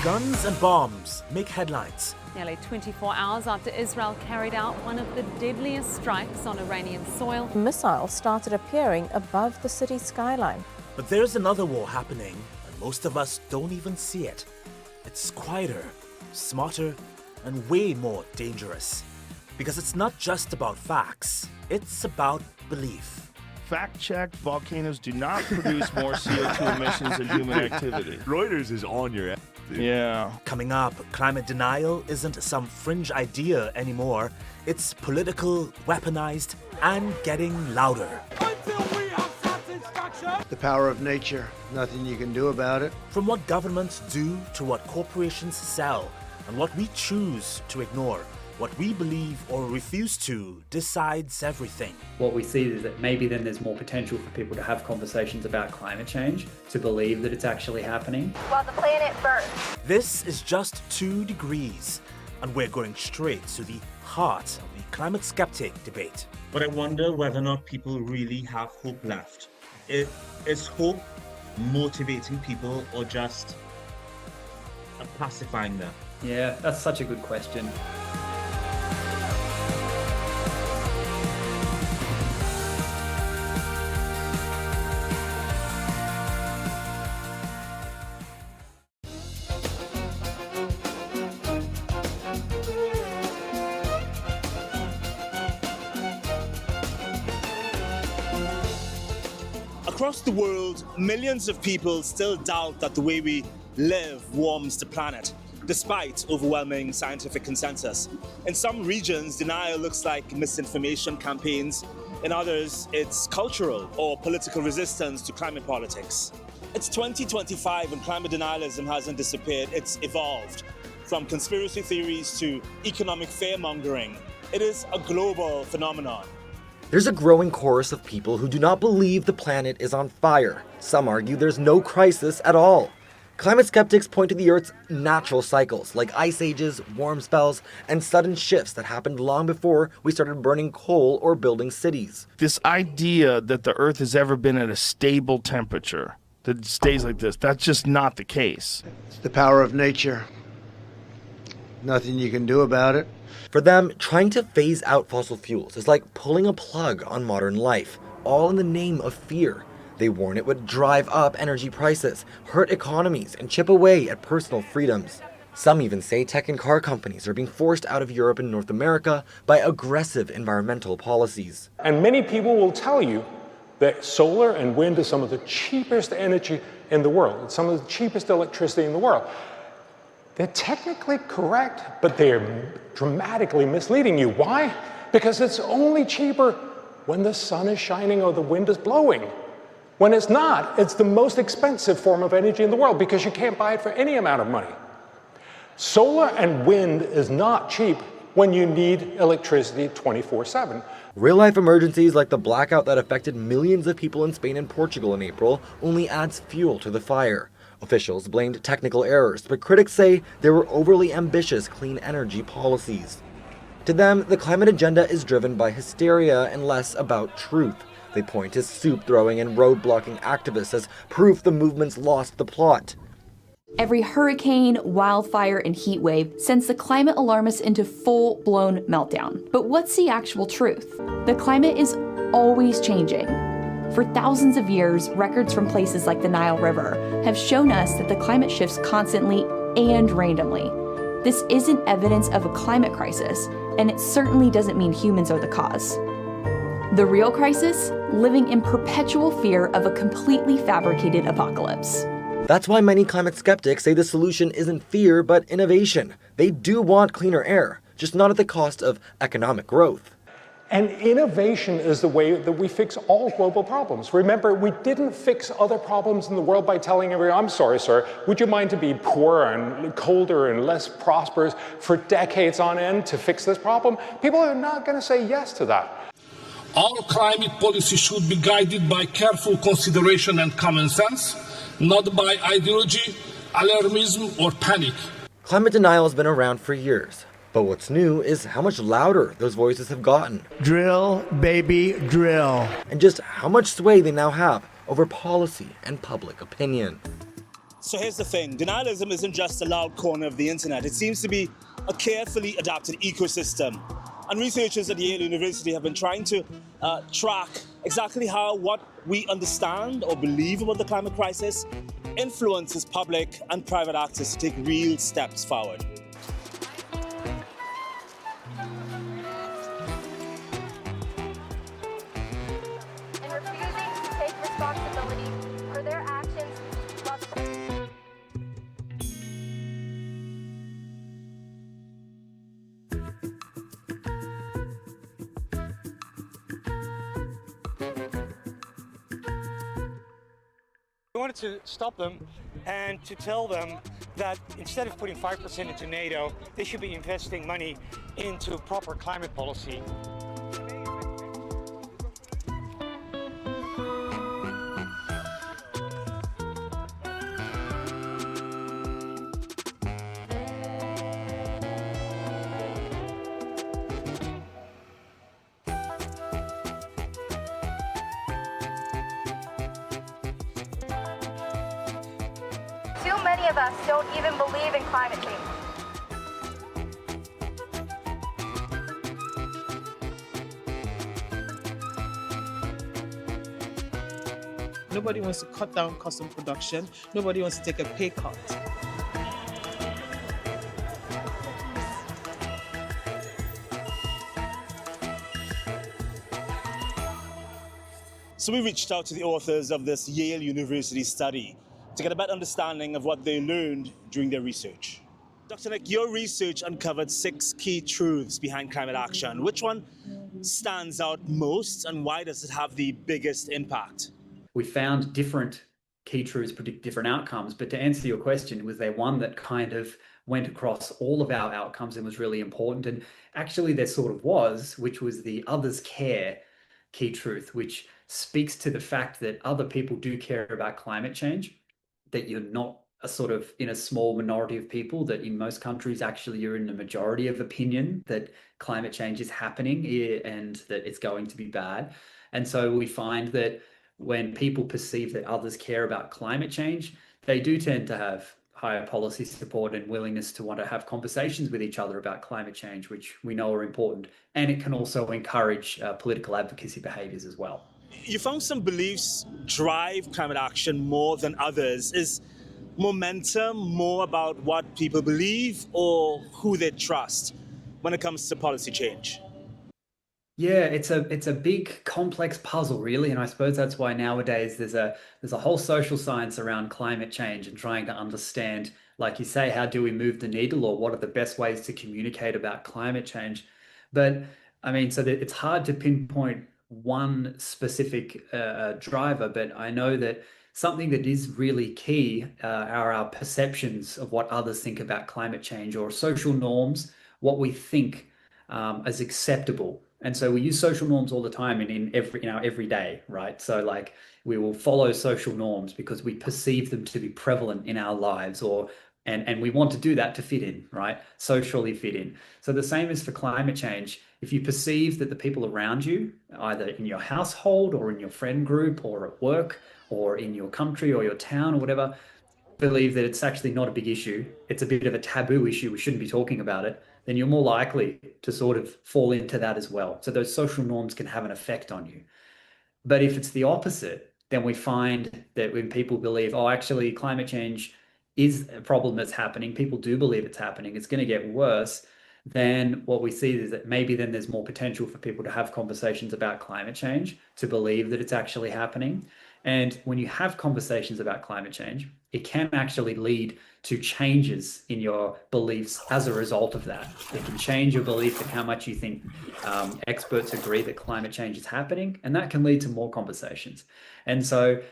Guns and bombs make headlines. Nearly 24 hours after Israel carried out one of the deadliest strikes on Iranian soil. Missiles started appearing above the city's skyline. But there's another war happening, and most of us don't even see it. It's quieter, smarter, and way more dangerous. Because it's not just about facts, it's about belief. Fact-check, volcanoes do not produce more CO2 emissions than human activity. Reuters is on your ass, dude. Yeah. Coming up, climate denial isn't some fringe idea anymore. It's political, weaponized, and getting louder. The power of nature, nothing you can do about it. From what governments do to what corporations sell, and what we choose to ignore, what we believe or refuse to decides everything. What we see is that maybe then there's more potential for people to have conversations about climate change, to believe that it's actually happening. While the planet burns. This is just 2 degrees, and we're going straight to the heart of the climate skeptic debate. But I wonder whether or not people really have hope left. Is hope motivating people or just pacifying them? Yeah, that's such a good question. Across the world, millions of people still doubt that the way we live warms the planet, despite overwhelming scientific consensus. In some regions, denial looks like misinformation campaigns. In others, it's cultural or political resistance to climate politics. It's 2025 and climate denialism hasn't disappeared, it's evolved. From conspiracy theories to economic fear-mongering, it is a global phenomenon. There's a growing chorus of people who do not believe the planet is on fire. Some argue there's no crisis at all. Climate skeptics point to the Earth's natural cycles, like ice ages, warm spells, and sudden shifts that happened long before we started burning coal or building cities. This idea that the Earth has ever been at a stable temperature, that it stays like this, that's just not the case. It's the power of nature. Nothing you can do about it. For them, trying to phase out fossil fuels is like pulling a plug on modern life, all in the name of fear. They warn it would drive up energy prices, hurt economies, and chip away at personal freedoms. Some even say tech and car companies are being forced out of Europe and North America by aggressive environmental policies. And many people will tell you that solar and wind is some of the cheapest energy in the world. It's some of the cheapest electricity in the world. They're technically correct, but they're dramatically misleading you. Why? Because it's only cheaper when the sun is shining or the wind is blowing. When it's not, it's the most expensive form of energy in the world because you can't buy it for any amount of money. Solar and wind is not cheap when you need electricity 24/7. Real-life emergencies like the blackout that affected millions of people in Spain and Portugal in April only adds fuel to the fire. Officials blamed technical errors, but critics say there were overly ambitious clean energy policies. To them, the climate agenda is driven by hysteria and less about truth. They point to soup-throwing and road-blocking activists as proof the movement's lost the plot. Every hurricane, wildfire, and heat wave sends the climate alarmists into full-blown meltdown. But what's the actual truth? The climate is always changing. For thousands of years, records from places like the Nile River have shown us that the climate shifts constantly and randomly. This isn't evidence of a climate crisis, and it certainly doesn't mean humans are the cause. The real crisis? Living in perpetual fear of a completely fabricated apocalypse. That's why many climate skeptics say the solution isn't fear, but innovation. They do want cleaner air, just not at the cost of economic growth. And innovation is the way that we fix all global problems. Remember, we didn't fix other problems in the world by telling everyone, I'm sorry, sir, would you mind to be poorer and colder and less prosperous for decades on end to fix this problem? People are not going to say yes to that. Our climate policy should be guided by careful consideration and common sense, not by ideology, alarmism, or panic. Climate denial has been around for years. But what's new is how much louder those voices have gotten. Drill, baby, drill. And just how much sway they now have over policy and public opinion. So here's the thing, denialism isn't just a loud corner of the internet. It seems to be a carefully adapted ecosystem. And researchers at Yale University have been trying to track exactly how what we understand or believe about the climate crisis influences public and private actors to take real steps forward. And refusing to take responsibility for their actions. We wanted to stop them and to tell them that instead of putting 5% into NATO, they should be investing money into proper climate policy. Too many of us don't even believe in climate change. Nobody wants to cut down custom production. Nobody wants to take a pay cut. So we reached out to the authors of this Yale University study to get a better understanding of what they learned during their research. Dr. Nick, your research uncovered 6 key truths behind climate action. Which one stands out most, and why does it have the biggest impact? We found different key truths predict different outcomes, but to answer your question, was there one that kind of went across all of our outcomes and was really important? And actually there sort of was, which was the others care key truth, which speaks to the fact that other people do care about climate change, that you're not a sort of in a small minority of people, that in most countries actually you're in a majority of opinion that climate change is happening and that it's going to be bad. And so we find that when people perceive that others care about climate change, they do tend to have higher policy support and willingness to want to have conversations with each other about climate change, which we know are important. And it can also encourage political advocacy behaviors as well. You found some beliefs drive climate action more than others. Is momentum more about what people believe or who they trust when it comes to policy change? Yeah, it's a big complex puzzle, really, and I suppose that's why nowadays there's a whole social science around climate change and trying to understand, like you say, how do we move the needle, or what are the best ways to communicate about climate change? But I mean, so that it's hard to pinpoint one specific driver, but I know that something that is really key are our perceptions of what others think about climate change, or social norms, what we think as acceptable. And so we use social norms all the time in our everyday, right? So like we will follow social norms because we perceive them to be prevalent in our lives, and we want to do that to fit in, right? Socially fit in. So the same is for climate change. If you perceive that the people around you, either in your household or in your friend group or at work or in your country or your town or whatever, believe that it's actually not a big issue, it's a bit of a taboo issue, we shouldn't be talking about it, then you're more likely to sort of fall into that as well. So those social norms can have an effect on you. But if it's the opposite, then we find that when people believe, oh, actually climate change is a problem that's happening, people do believe it's happening, it's going to get worse, then what we see is that maybe then there's more potential for people to have conversations about climate change, to believe that it's actually happening. And when you have conversations about climate change, it can actually lead to changes in your beliefs as a result of that. It can change your belief in how much you think experts agree that climate change is happening, and that can lead to more conversations. And so,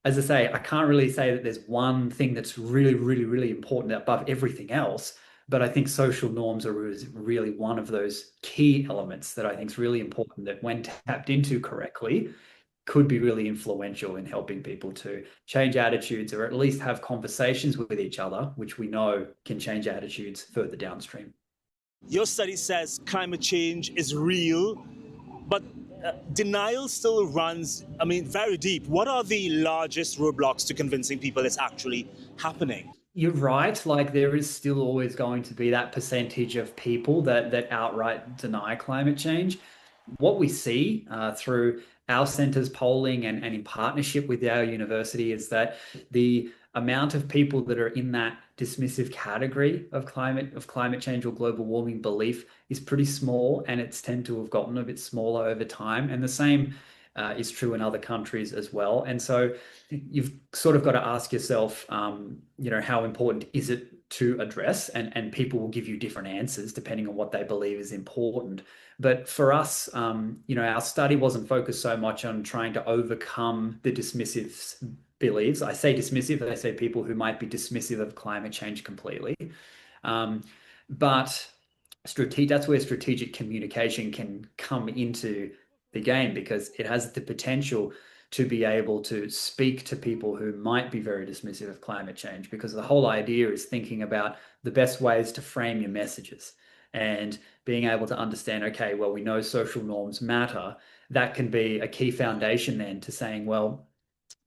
as I say, I can't really say that there's one thing that's really, really, really important above everything else, but I think social norms are really one of those key elements that I think is really important, that when tapped into correctly, could be really influential in helping people to change attitudes, or at least have conversations with each other, which we know can change attitudes further downstream. Your study says climate change is real, but denial still runs, very deep. What are the largest roadblocks to convincing people it's actually happening? You're right. Like there is still always going to be that percentage of people that outright deny climate change. What we see through our center's polling and in partnership with our university is that the amount of people that are in that dismissive category of climate change or global warming belief is pretty small, and it's tend to have gotten a bit smaller over time. And the same is true in other countries as well. And so you've sort of got to ask yourself, how important is it to address? And people will give you different answers depending on what they believe is important. But for us, our study wasn't focused so much on trying to overcome the dismissive beliefs. I say dismissive, I say people who might be dismissive of climate change completely. But that's where strategic communication can come into the game, because it has the potential to be able to speak to people who might be very dismissive of climate change, because the whole idea is thinking about the best ways to frame your messages and being able to understand, okay, well, we know social norms matter. That can be a key foundation then to saying, well,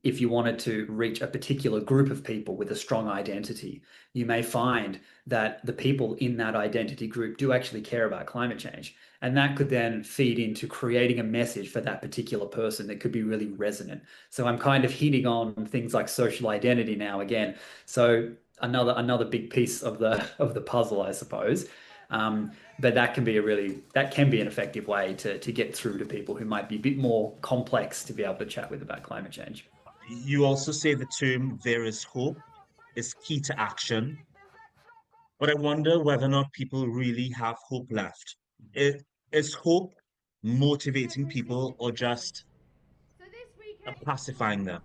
if you wanted to reach a particular group of people with a strong identity, you may find that the people in that identity group do actually care about climate change. And that could then feed into creating a message for that particular person that could be really resonant. So I'm kind of hitting on things like social identity now again. So another big piece of the puzzle, I suppose. But that can be an effective way to get through to people who might be a bit more complex to be able to chat with about climate change. You also say the term "there is hope" is key to action, but I wonder whether or not people really have hope left. Is hope motivating people or just pacifying them?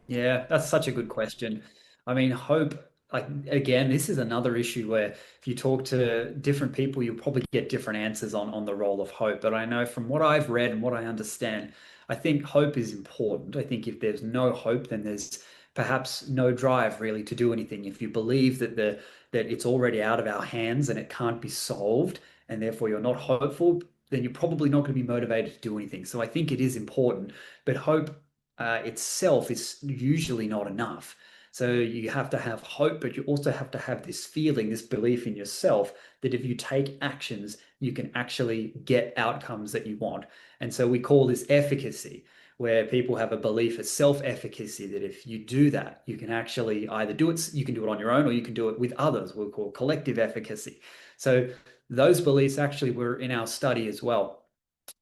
Yeah, that's such a good question. I mean, hope, like, again, this is another issue where if you talk to different people, you'll probably get different answers on the role of hope. But I know from what I've read and what I understand, I think hope is important. I think if there's no hope, then there's perhaps no drive really to do anything. If you believe that it's already out of our hands and it can't be solved, and therefore you're not hopeful, then you're probably not going to be motivated to do anything. So I think it is important, but hope itself is usually not enough. So you have to have hope, but you also have to have this feeling, this belief in yourself that if you take actions, you can actually get outcomes that you want. And so we call this efficacy, where people have a belief of self-efficacy, that if you do that, you can actually either do it, you can do it on your own, or you can do it with others. We'll call collective efficacy. So those beliefs actually were in our study as well.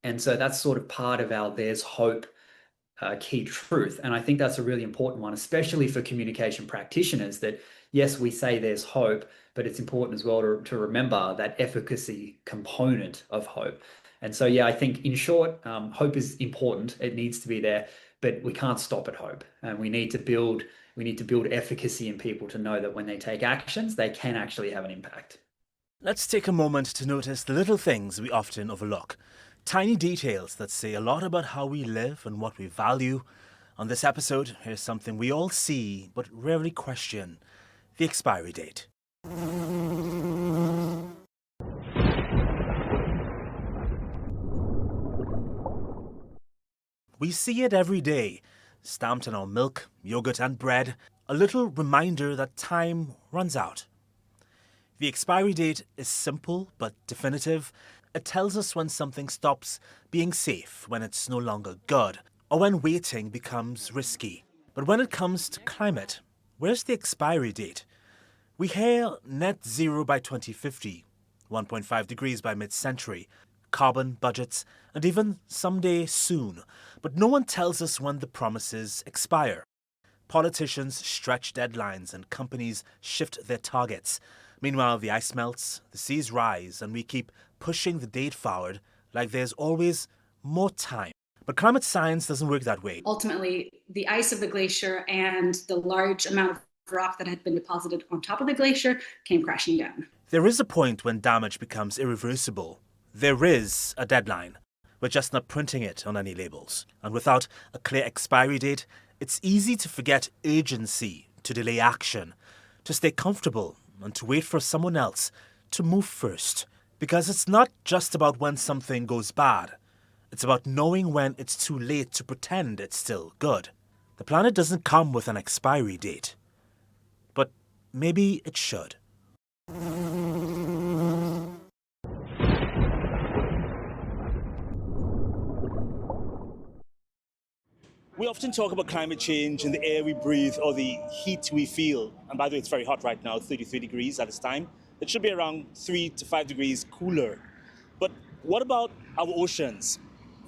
And so that's sort of part of our "there's hope" key truth. And I think that's a really important one, especially for communication practitioners, that yes, we say there's hope, but it's important as well to remember that efficacy component of hope. And so, yeah, I think in short, hope is important. It needs to be there, but we can't stop at hope. And we need to build efficacy in people to know that when they take actions, they can actually have an impact. Let's take a moment to notice the little things we often overlook. Tiny details that say a lot about how we live and what we value. On this episode, here's something we all see but rarely question: the expiry date. We see it every day, stamped on our milk, yogurt and bread, a little reminder that time runs out. The expiry date is simple but definitive. It tells us when something stops being safe, when it's no longer good, or when waiting becomes risky. But when it comes to climate, where's the expiry date? We hear net zero by 2050, 1.5 degrees by mid-century, carbon budgets, and even someday soon. But no one tells us when the promises expire. Politicians stretch deadlines and companies shift their targets. Meanwhile, the ice melts, the seas rise, and we keep pushing the date forward like there's always more time. But climate science doesn't work that way. Ultimately, the ice of the glacier and the large amount of rock that had been deposited on top of the glacier came crashing down. There is a point when damage becomes irreversible. There is a deadline. We're just not printing it on any labels. And without a clear expiry date, it's easy to forget urgency, to delay action, to stay comfortable, and to wait for someone else to move first. Because it's not just about when something goes bad. It's about knowing when it's too late to pretend it's still good. The planet doesn't come with an expiry date. But maybe it should. We often talk about climate change and the air we breathe or the heat we feel. And by the way, it's very hot right now, 33 degrees at this time. It should be around 3 to 5 degrees cooler. But what about our oceans?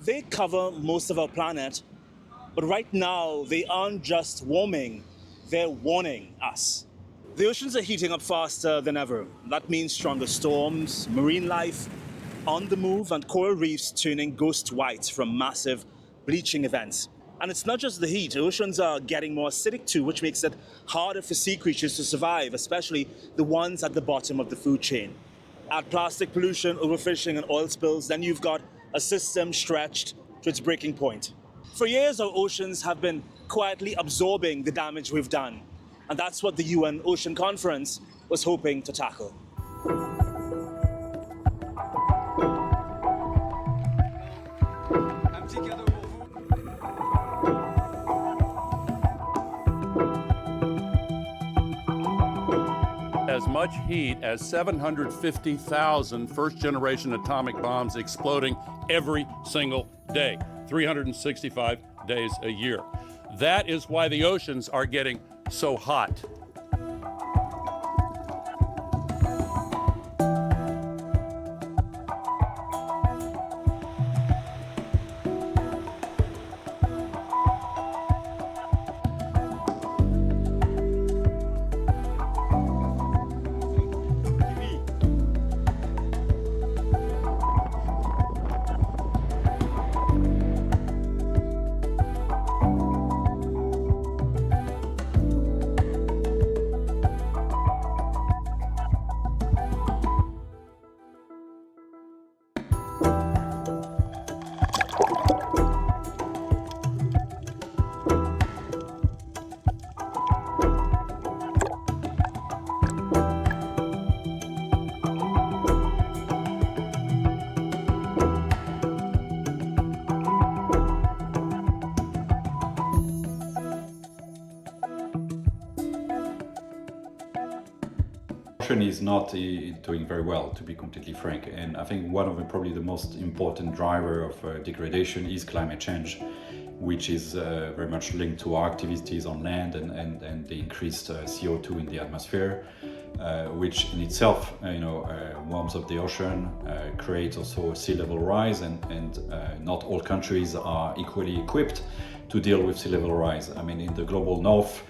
They cover most of our planet, but right now they aren't just warming, they're warning us. The oceans are heating up faster than ever. That means stronger storms, marine life on the move, and coral reefs turning ghost white from massive bleaching events. And it's not just the heat. Oceans are getting more acidic too, which makes it harder for sea creatures to survive, especially the ones at the bottom of the food chain. Add plastic pollution, overfishing, and oil spills, then you've got a system stretched to its breaking point. For years, our oceans have been quietly absorbing the damage we've done. And that's what the UN Ocean Conference was hoping to tackle. As much heat as 750,000 first-generation atomic bombs exploding every single day, 365 days a year. That is why the oceans are getting so hot. Is not doing very well, to be completely frank, and I think one of probably the most important driver of degradation is climate change, which is very much linked to our activities on land and the increased CO2 in the atmosphere, which in itself warms up the ocean, creates also a sea level rise, and not all countries are equally equipped to deal with sea level rise. I mean, in the global north,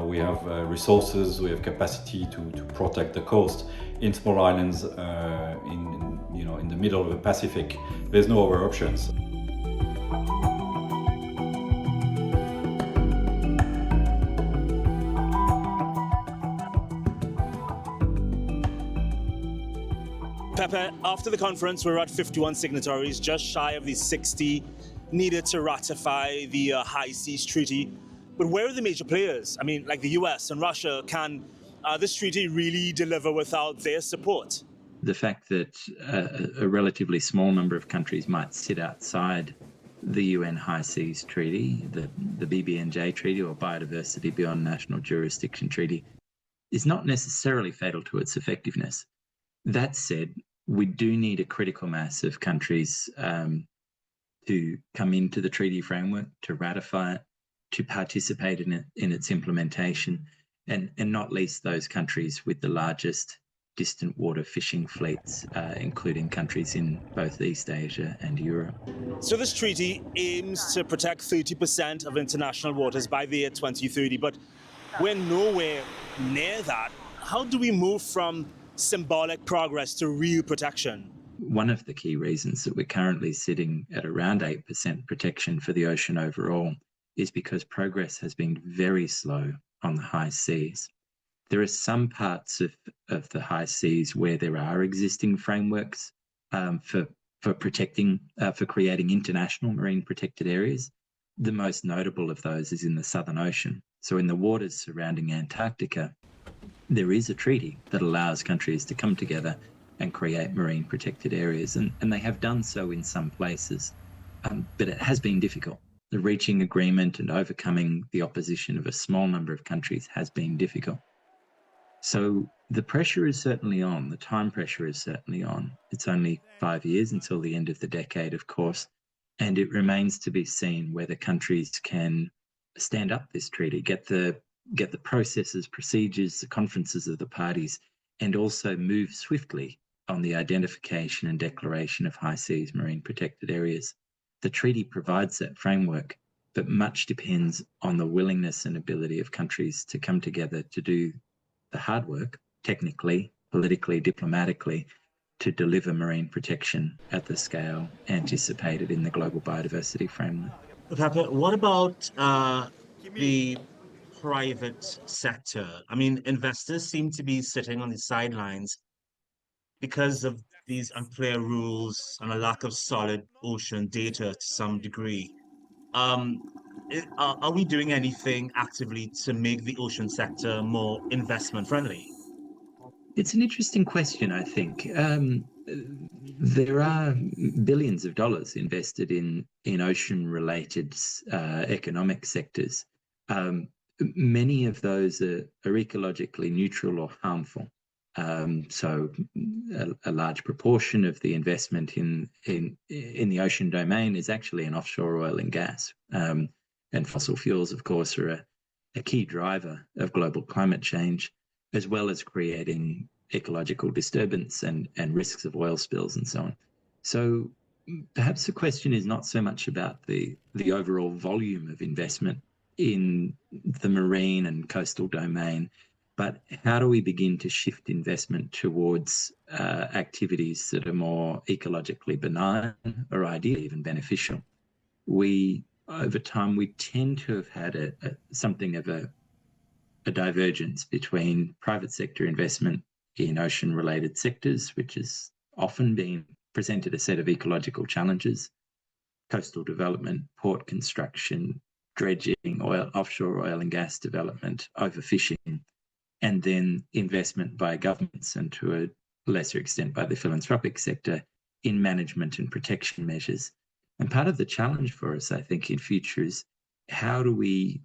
we have resources, we have capacity to protect the coast. In small islands, in the middle of the Pacific, there's no other options. Pepe, after the conference, we're at 51 signatories, just shy of the 60 needed to ratify the High Seas Treaty. But where are the major players? I mean, like the US and Russia, can this treaty really deliver without their support? The fact that a relatively small number of countries might sit outside the UN High Seas Treaty, the BBNJ Treaty or Biodiversity Beyond National Jurisdiction Treaty, is not necessarily fatal to its effectiveness. That said, we do need a critical mass of countries to come into the treaty framework, to ratify it, to participate in its implementation, and not least those countries with the largest distant water fishing fleets, including countries in both East Asia and Europe. So this treaty aims to protect 30% of international waters by the year 2030, but we're nowhere near that. How do we move from symbolic progress to real protection? One of the key reasons that we're currently sitting at around 8% protection for the ocean overall is because progress has been very slow on the high seas. There are some parts of the high seas where there are existing frameworks for creating international marine protected areas. The most notable of those is in the Southern Ocean. So in the waters surrounding Antarctica, there is a treaty that allows countries to come together and create marine protected areas, and they have done so in some places. but it has been difficult. The reaching agreement and overcoming the opposition of a small number of countries has been difficult. So the pressure is certainly on. The time pressure is certainly on. It's only 5 years until the end of the decade, of course, and it remains to be seen whether countries can stand up this treaty, get the processes, procedures, the conferences of the parties, and also move swiftly on the identification and declaration of high seas marine protected areas. The treaty provides that framework, but much depends on the willingness and ability of countries to come together to do the hard work, technically, politically, diplomatically, to deliver marine protection at the scale anticipated in the global biodiversity framework. Pepe, what about the private sector? I mean, investors seem to be sitting on the sidelines because of these unclear rules and a lack of solid ocean data to some degree. Are we doing anything actively to make the ocean sector more investment friendly? It's an interesting question, I think. There are billions of dollars invested in ocean-related economic sectors. Many of those are ecologically neutral or harmful. So a large proportion of the investment in the ocean domain is actually in offshore oil and gas. And fossil fuels, of course, are a key driver of global climate change, as well as creating ecological disturbance and risks of oil spills and so on. So perhaps the question is not so much about the overall volume of investment in the marine and coastal domain, but how do we begin to shift investment towards activities that are more ecologically benign or ideally even beneficial? Over time, we tend to have had something of a divergence between private sector investment in ocean-related sectors, which has often been presented a set of ecological challenges: coastal development, port construction, dredging, offshore oil and gas development, overfishing, and then investment by governments and to a lesser extent by the philanthropic sector in management and protection measures. And part of the challenge for us, I think, in future is how do we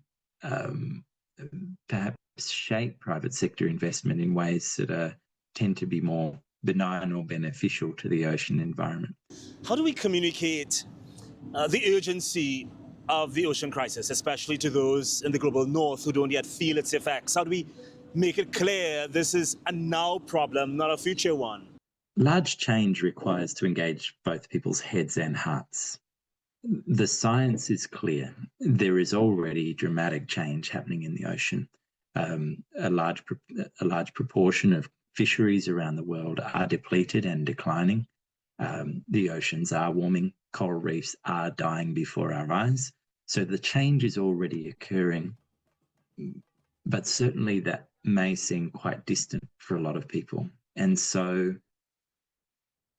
perhaps shape private sector investment in ways that tend to be more benign or beneficial to the ocean environment. How do we communicate the urgency of the ocean crisis, especially to those in the global north who don't yet feel its effects? How do we make it clear this is a now problem, not a future one? Large change requires to engage both people's heads and hearts. The science is clear. There is already dramatic change happening in the ocean. A large proportion of fisheries around the world are depleted and declining. The oceans are warming. Coral reefs are dying before our eyes. So the change is already occurring. But certainly that may seem quite distant for a lot of people. And so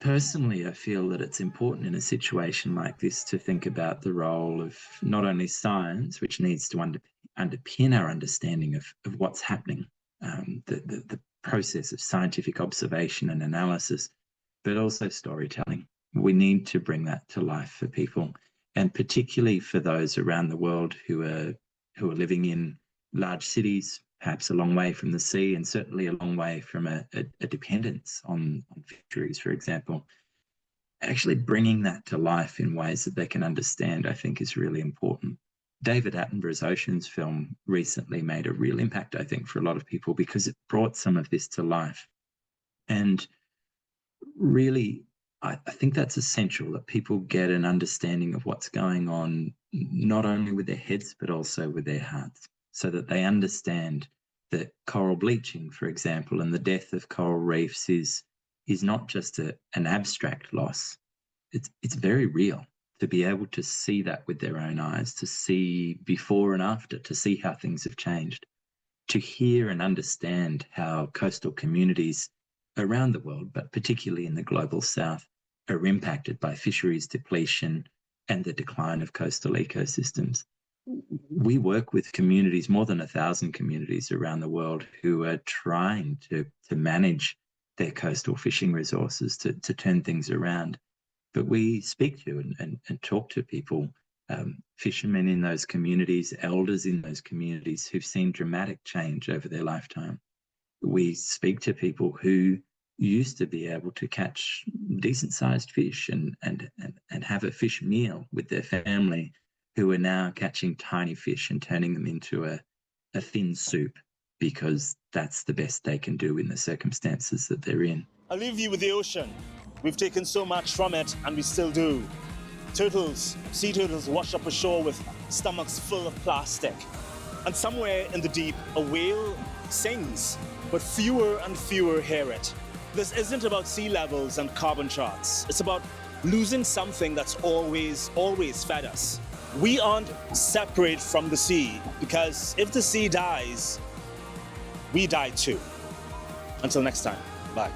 personally, I feel that it's important in a situation like this to think about the role of not only science, which needs to underpin our understanding of what's happening, the process of scientific observation and analysis, but also storytelling. We need to bring that to life for people, and particularly for those around the world who are living in large cities, perhaps a long way from the sea, and certainly a long way from a dependence on fisheries, for example. Actually bringing that to life in ways that they can understand, I think, is really important. David Attenborough's Oceans film recently made a real impact, I think, for a lot of people because it brought some of this to life. And really, I think that's essential, that people get an understanding of what's going on, not only with their heads, but also with their hearts, so that they understand that coral bleaching, for example, and the death of coral reefs is not just an abstract loss. It's very real. To be able to see that with their own eyes, to see before and after, to see how things have changed, to hear and understand how coastal communities around the world, but particularly in the global south, are impacted by fisheries depletion and the decline of coastal ecosystems. We work with communities, more than 1,000 communities around the world, who are trying to manage their coastal fishing resources, to turn things around. But we speak to and talk to people, fishermen in those communities, elders in those communities who've seen dramatic change over their lifetime. We speak to people who used to be able to catch decent-sized fish and have a fish meal with their family, who are now catching tiny fish and turning them into a thin soup because that's the best they can do in the circumstances that they're in. I'll leave you with the ocean. We've taken so much from it, and we still do. Turtles, sea turtles wash up ashore with stomachs full of plastic. And somewhere in the deep, a whale sings, but fewer and fewer hear it. This isn't about sea levels and carbon charts. It's about losing something that's always fed us. We aren't separate from the sea, because if the sea dies, we die too. Until next time, bye.